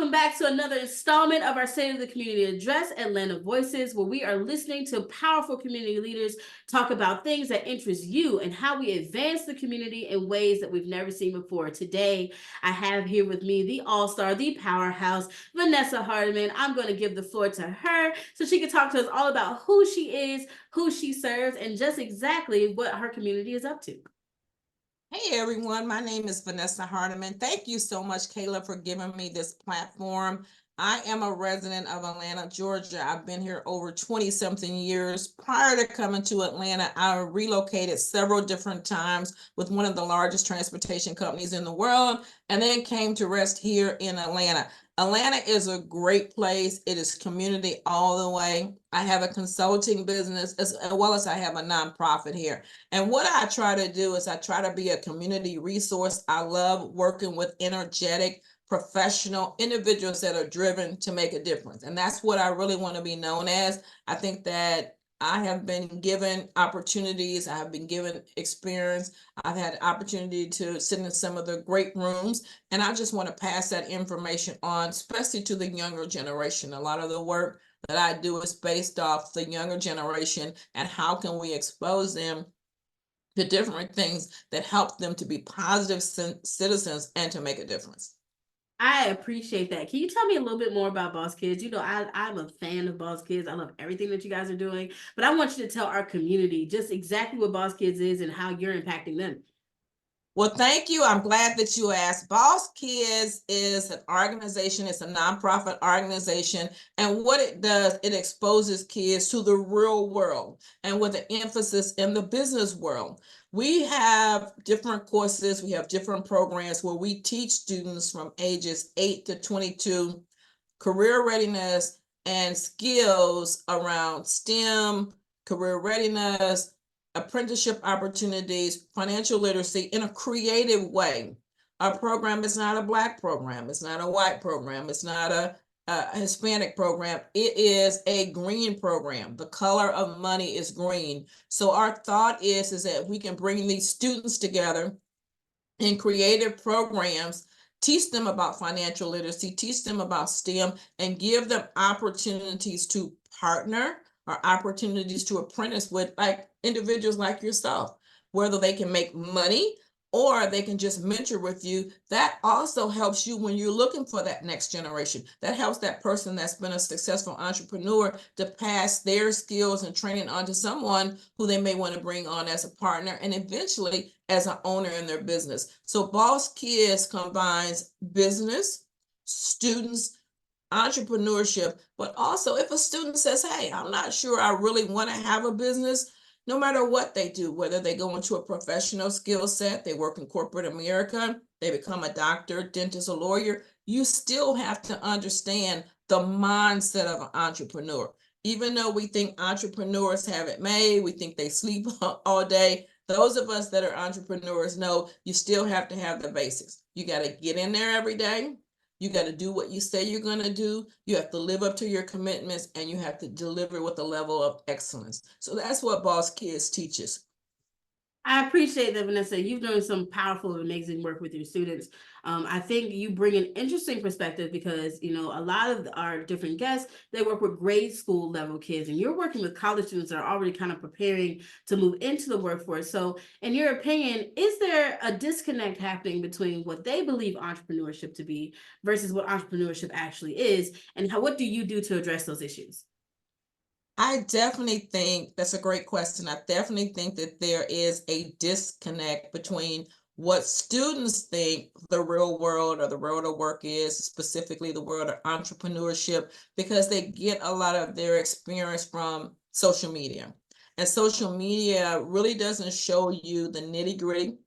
welcome back to another installment of our State of the Community Address, Atlanta Voices, where we are listening to powerful community leaders talk about things that interest you and how we advance the community in ways that we've never seen before. Today, I have here with me the all-star, the powerhouse, Vanessa Hardiman. I'm going to give the floor to her so she can talk to us all about who she is, who she serves, and just exactly what her community is up to. Hey everyone, my name is Vanessa Hardiman. Thank you so much, Kayla, for giving me this platform. I am a resident of Atlanta, Georgia. I've been here over 20-something years. Prior to coming to Atlanta, I relocated several different times with one of the largest transportation companies in the world, and then came to rest here in Atlanta. Atlanta is a great place. It is community all the way. I have a consulting business as well as I have a nonprofit here. And what I try to do is I try to be a community resource. I love working with energetic, professional individuals that are driven to make a difference. And that's what I really want to be known as. I think that I have been given opportunities. I have been given experience. I've had opportunity to sit in some of the great rooms, and I just want to pass that information on, especially to the younger generation. A lot of the work that I do is based off the younger generation and how can we expose them to different things that help them to be positive citizens and to make a difference. I appreciate that. Can you tell me a little bit more about Boss Kids? I'm a fan of Boss Kids. I love everything that you guys are doing, but I want you to tell our community just exactly what Boss Kids is and how you're impacting them. Well, thank you. I'm glad that you asked. Boss Kids is an organization, it's a nonprofit organization. And what it does, it exposes kids to the real world and with an emphasis in the business world. We have different courses, we have different programs where we teach students from ages 8 to 22 career readiness and skills around STEM, career readiness, apprenticeship opportunities, financial literacy in a creative way. Our program is not a Black program. It's not a white program. It's not a Hispanic program. It is a green program. The color of money is green. So our thought is that we can bring these students together in creative programs, teach them about financial literacy, teach them about STEM, and give them opportunities to partner or opportunities to apprentice with like individuals like yourself, whether they can make money or they can just mentor with you. That also helps you when you're looking for that next generation. That helps that person that's been a successful entrepreneur to pass their skills and training on to someone who they may want to bring on as a partner and eventually as an owner in their business. So Boss Kids combines business, students, entrepreneurship, but also if a student says, hey, I'm not sure I really want to have a business, no matter what they do, whether they go into a professional skill set, they work in corporate America, they become a doctor, dentist, or lawyer, you still have to understand the mindset of an entrepreneur. Even though we think entrepreneurs have it made, we think they sleep all day, those of us that are entrepreneurs know you still have to have the basics. You got to get in there every day. You got to do what you say you're going to do. You have to live up to your commitments, and you have to deliver with a level of excellence. So that's what Boss Kids teaches. I appreciate that, Vanessa. You've done some powerful, amazing work with your students. I think you bring an interesting perspective because, a lot of our different guests, they work with grade school level kids, and you're working with college students that are already kind of preparing to move into the workforce. So in your opinion, is there a disconnect happening between what they believe entrepreneurship to be versus what entrepreneurship actually is? And what do you do to address those issues? I definitely think that's a great question. I definitely think that there is a disconnect between what students think the real world or the world of work is, specifically the world of entrepreneurship, because they get a lot of their experience from social media. And social media really doesn't show you the nitty gritty,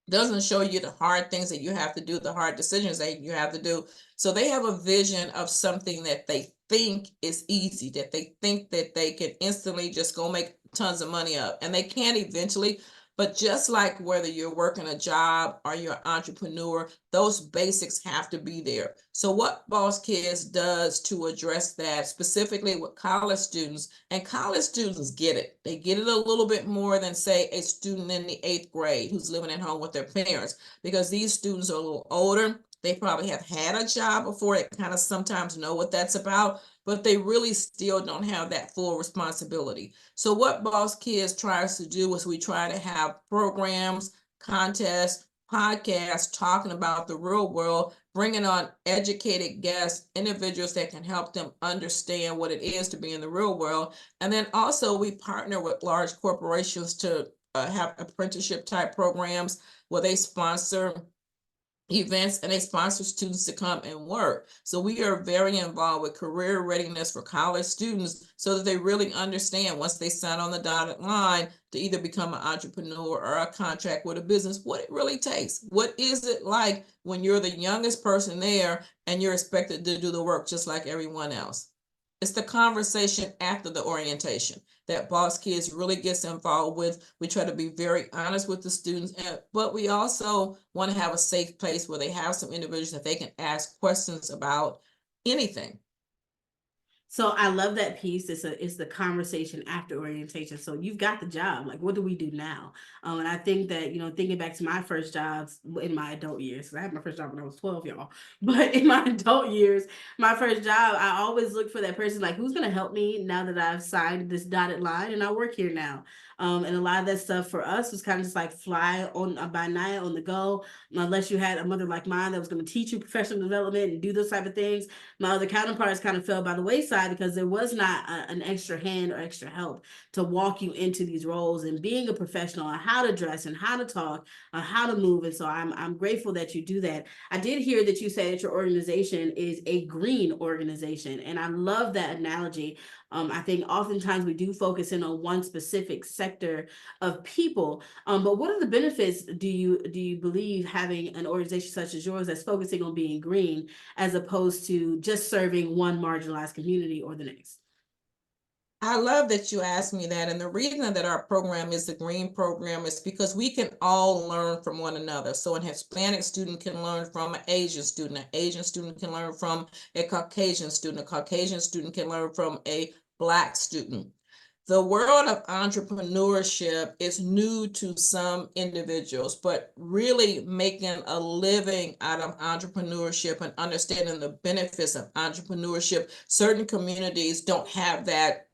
doesn't show you the hard things that you have to do, the hard decisions that you have to do. So they have a vision of something that they think is easy, that they think that they can instantly just go make tons of money up, and they can eventually. But just like whether you're working a job or you're an entrepreneur, those basics have to be there. So what Boss Kids does to address that, specifically with college students, and college students get it. They get it a little bit more than, say, a student in the 8th grade who's living at home with their parents, because these students are a little older. They probably have had a job before, they kind of sometimes know what that's about, but they really still don't have that full responsibility. So what Boss Kids tries to do is we try to have programs, contests, podcasts talking about the real world, bringing on educated guests, individuals that can help them understand what it is to be in the real world. And then also we partner with large corporations to have apprenticeship type programs where they sponsor events and they sponsor students to come and work. So we are very involved with career readiness for college students so that they really understand once they sign on the dotted line to either become an entrepreneur or a contract with a business, what it really takes. What is it like when you're the youngest person there and you're expected to do the work just like everyone else? It's the conversation after the orientation that Boss Kids really gets involved with. We try to be very honest with the students, but we also want to have a safe place where they have some individuals that they can ask questions about anything. So I love that piece. It's the conversation after orientation. So you've got the job. Like, what do we do now? And I think that, thinking back to my first jobs in my adult years, 'cause I had my first job when I was 12, y'all. But in my adult years, my first job, I always look for that person like, who's going to help me now that I've signed this dotted line and I work here now. And a lot of that stuff for us was kind of just like fly on by night on the go, unless you had a mother like mine that was going to teach you professional development and do those type of things. My other counterparts kind of fell by the wayside because there was not an extra hand or extra help to walk you into these roles and being a professional on how to dress and how to talk, how to move. And so I'm grateful that you do that. I did hear that you say that your organization is a green organization, and I love that analogy. I think oftentimes we do focus in on one specific sector of people, but what are the benefits do you believe having an organization such as yours that's focusing on being green as opposed to just serving one marginalized community or the next? I love that you asked me that. And the reason that our program is the green program is because we can all learn from one another. So an Hispanic student can learn from an Asian student can learn from a Caucasian student, a Caucasian student can learn from a Black student. The world of entrepreneurship is new to some individuals, but really making a living out of entrepreneurship and understanding the benefits of entrepreneurship, certain communities don't have that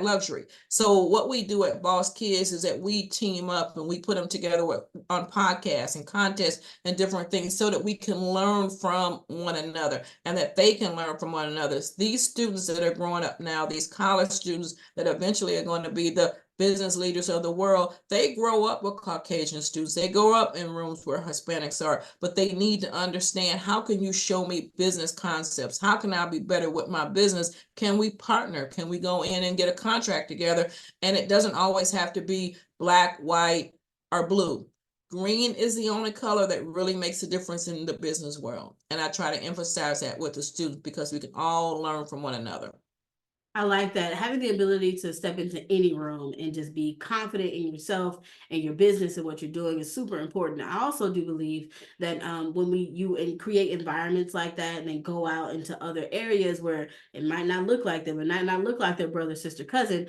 luxury. So what we do at Boss Kids is that we team up and we put them together on podcasts and contests and different things so that we can learn from one another and that they can learn from one another. These students that are growing up now, these college students that eventually are going to be the business leaders of the world, they grow up with Caucasian students. They grow up in rooms where Hispanics are, but they need to understand, how can you show me business concepts? How can I be better with my business? Can we partner? Can we go in and get a contract together? And it doesn't always have to be black, white, or blue. Green is the only color that really makes a difference in the business world. And I try to emphasize that with the students because we can all learn from one another. I like that. Having the ability to step into any room and just be confident in yourself and your business and what you're doing is super important. I also do believe that when you create environments like that and then go out into other areas where it might not look like them, it might not look like their brother, sister, cousin,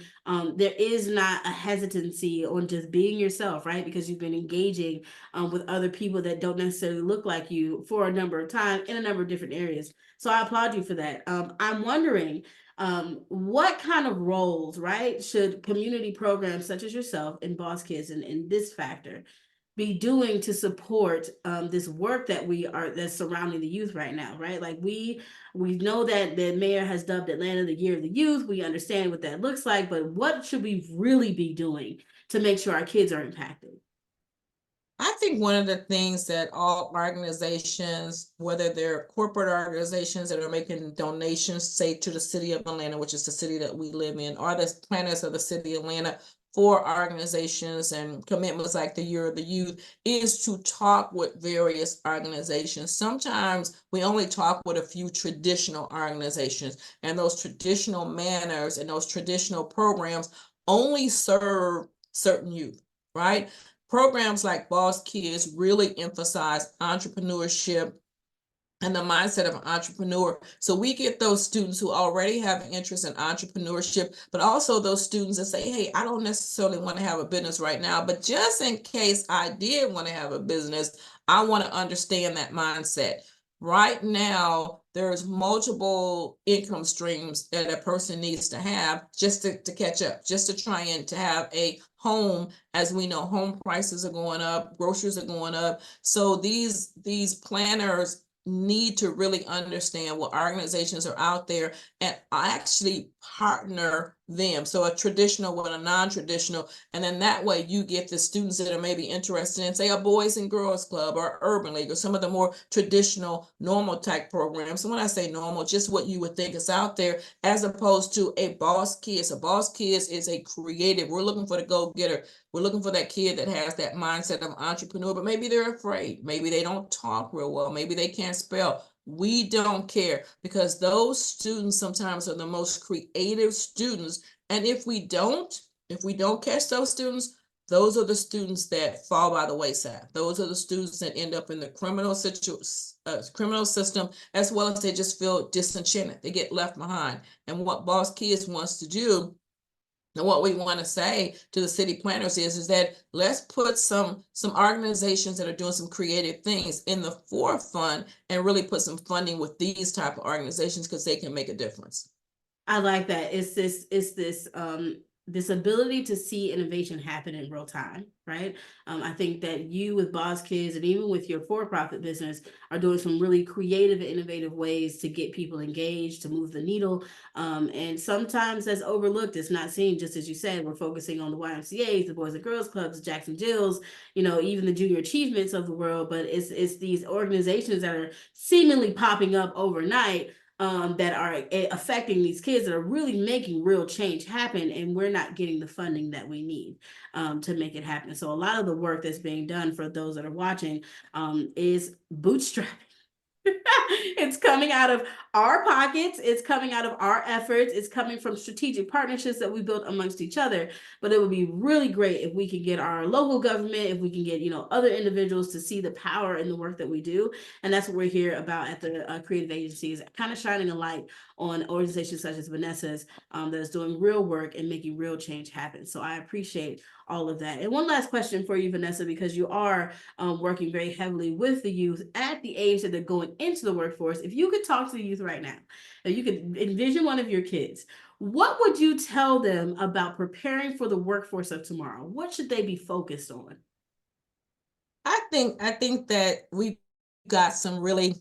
there is not a hesitancy on just being yourself, right? Because you've been engaging with other people that don't necessarily look like you for a number of times in a number of different areas. So I applaud you for that. I'm wondering, what kind of roles, right, should community programs such as yourself and Boss Kids and this factor be doing to support this work that's surrounding the youth right now, right? Like we know that the mayor has dubbed Atlanta the year of the youth. We understand what that looks like, but what should we really be doing to make sure our kids are impacted? I think one of the things that all organizations, whether they're corporate organizations that are making donations, say to the city of Atlanta, which is the city that we live in, or the planners of the city of Atlanta for organizations and commitments like the Year of the Youth, is to talk with various organizations. Sometimes we only talk with a few traditional organizations, and those traditional manners and those traditional programs only serve certain youth, right? Programs like Boss Kids really emphasize entrepreneurship and the mindset of an entrepreneur. So we get those students who already have an interest in entrepreneurship, but also those students that say, hey, I don't necessarily want to have a business right now, but just in case I did want to have a business, I want to understand that mindset. Right now, there's multiple income streams that a person needs to have just to catch up, just to try and to have a home. As we know, home prices are going up, groceries are going up. So these planners need to really understand what organizations are out there and actually partner them. So a traditional with a non-traditional, and then that way you get the students that are maybe interested in, say, a Boys and Girls Club or Urban League or some of the more traditional normal type programs. So when I say normal, just what you would think is out there, as opposed to a Boss Kids. A Boss Kids is a creative. We're looking for the go-getter. We're looking for that kid that has that mindset of entrepreneur, but maybe they're afraid. Maybe they don't talk real well. Maybe they can't spell. We don't care, because those students sometimes are the most creative students. And if we don't catch those students, those are the students that fall by the wayside. Those are the students that end up in the criminal system, as well as they just feel disenchanted. They get left behind. And what Boss Kids wants to do, and what we want to say to the city planners is that let's put some organizations that are doing some creative things in the forefront and really put some funding with these type of organizations, because they can make a difference. I like that. It's this ability to see innovation happen in real time, right? I think that you with Boss Kids and even with your for-profit business are doing some really creative and innovative ways to get people engaged, to move the needle. And sometimes that's overlooked. It's not seen, just as you said, we're focusing on the YMCA's, the Boys and Girls Clubs, Jackson Jills, even the junior achievements of the world, but it's these organizations that are seemingly popping up overnight that are affecting these kids, that are really making real change happen, and we're not getting the funding that we need to make it happen. So a lot of the work that's being done, for those that are watching, is bootstrapping. It's coming out of our pockets. It's coming out of our efforts. It's coming from strategic partnerships that we built amongst each other. But it would be really great if we could get our local government, if we can get, other individuals to see the power in the work that we do. And that's what we're here about at the creative agencies, kind of shining a light on organizations such as Vanessa's, that is doing real work and making real change happen. So I appreciate all of that. And one last question for you, Vanessa, because you are working very heavily with the youth at the age that they're going into the workforce. If you could talk to the youth right now, if you could envision one of your kids, what would you tell them about preparing for the workforce of tomorrow? What should they be focused on? I think that we got some really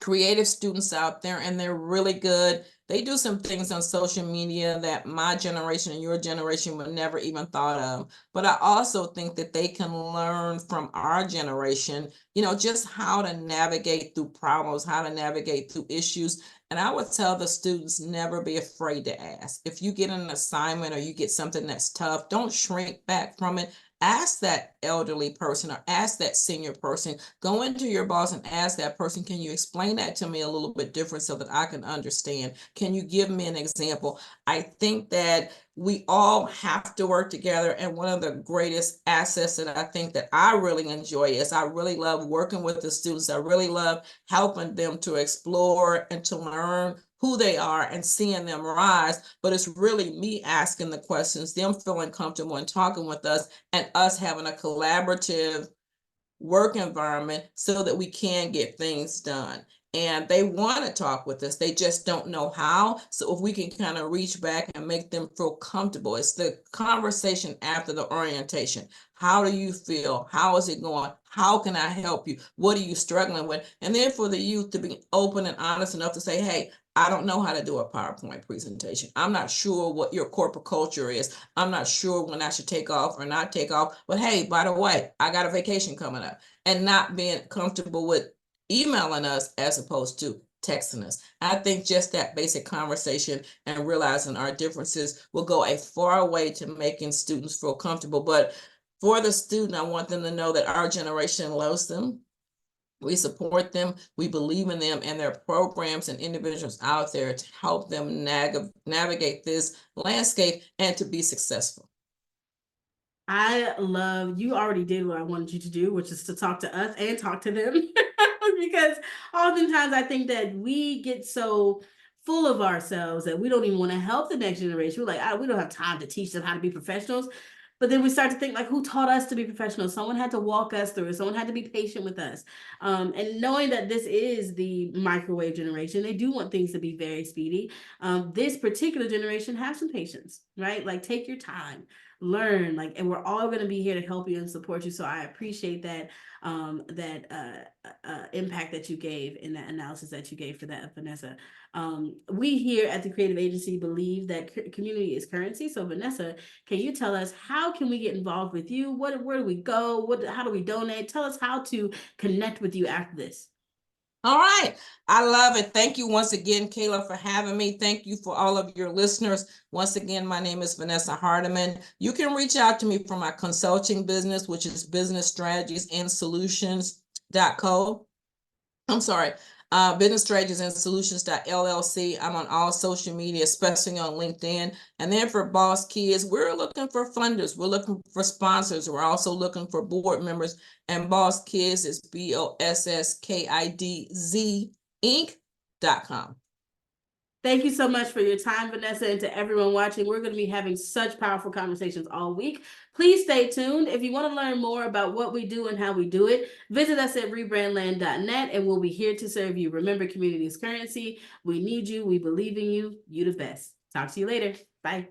creative students out there, and they're really good. They do some things on social media that my generation and your generation would never even thought of. But I also think that they can learn from our generation, just how to navigate through problems, how to navigate through issues. And I would tell the students, never be afraid to ask. If you get an assignment or you get something that's tough, don't shrink back from it. Ask that elderly person or ask that senior person. Go into your boss and ask that person, can you explain that to me a little bit different so that I can understand? Can you give me an example? I think that we all have to work together. And one of the greatest assets that I think that I really enjoy is I really love working with the students. I really love helping them to explore and to learn who they are and seeing them rise. But it's really me asking the questions, them feeling comfortable and talking with us, and us having a collaborative work environment so that we can get things done. And they want to talk with us, they just don't know how. So if we can kind of reach back and make them feel comfortable, it's the conversation after the orientation. How do you feel? How is it going? How can I help you? What are you struggling with? And then for the youth to be open and honest enough to say, hey, I don't know how to do a PowerPoint presentation. I'm not sure what your corporate culture is. I'm not sure when I should take off or not take off. But hey, by the way, I got a vacation coming up. And not being comfortable with emailing us as opposed to texting us. I think just that basic conversation and realizing our differences will go a far way to making students feel comfortable. But for the student, I want them to know that our generation loves them. We support them, we believe in them, and there are programs and individuals out there to help them navigate this landscape and to be successful. I love, you already did what I wanted you to do, which is to talk to us and talk to them. Because oftentimes I think that we get so full of ourselves that we don't even want to help the next generation. We're like, we don't have time to teach them how to be professionals. But then we start to think like, who taught us to be professional? Someone had to walk us through it. Someone had to be patient with us. And knowing that this is the microwave generation, they do want things to be very speedy. This particular generation, have some patience, right? Like, take your time, learn, like, and we're all going to be here to help you and support you. So I appreciate that impact that you gave in that analysis that you gave for that, Vanessa. We here at the Creative Agency believe that community is currency. So Vanessa, can you tell us, how can we get involved with you? Where do we go? How do we donate? Tell us how to connect with you after this. All right. I love it. Thank you once again, Kayla, for having me. Thank you for all of your listeners. Once again, my name is Vanessa Hardiman. You can reach out to me for my consulting business, which is business strategies and solutions.co. I'm sorry, business strategies and solutions.llc. I'm on all social media, especially on LinkedIn. And then for Boss Kids, we're looking for funders. We're looking for sponsors. We're also looking for board members. And Boss Kids is BOSSKIDZ Inc.com. Thank you so much for your time, Vanessa, and to everyone watching. We're going to be having such powerful conversations all week. Please stay tuned. If you want to learn more about what we do and how we do it, visit us at rebrandland.net, and we'll be here to serve you. Remember, community is currency. We need you. We believe in you. You the best. Talk to you later. Bye.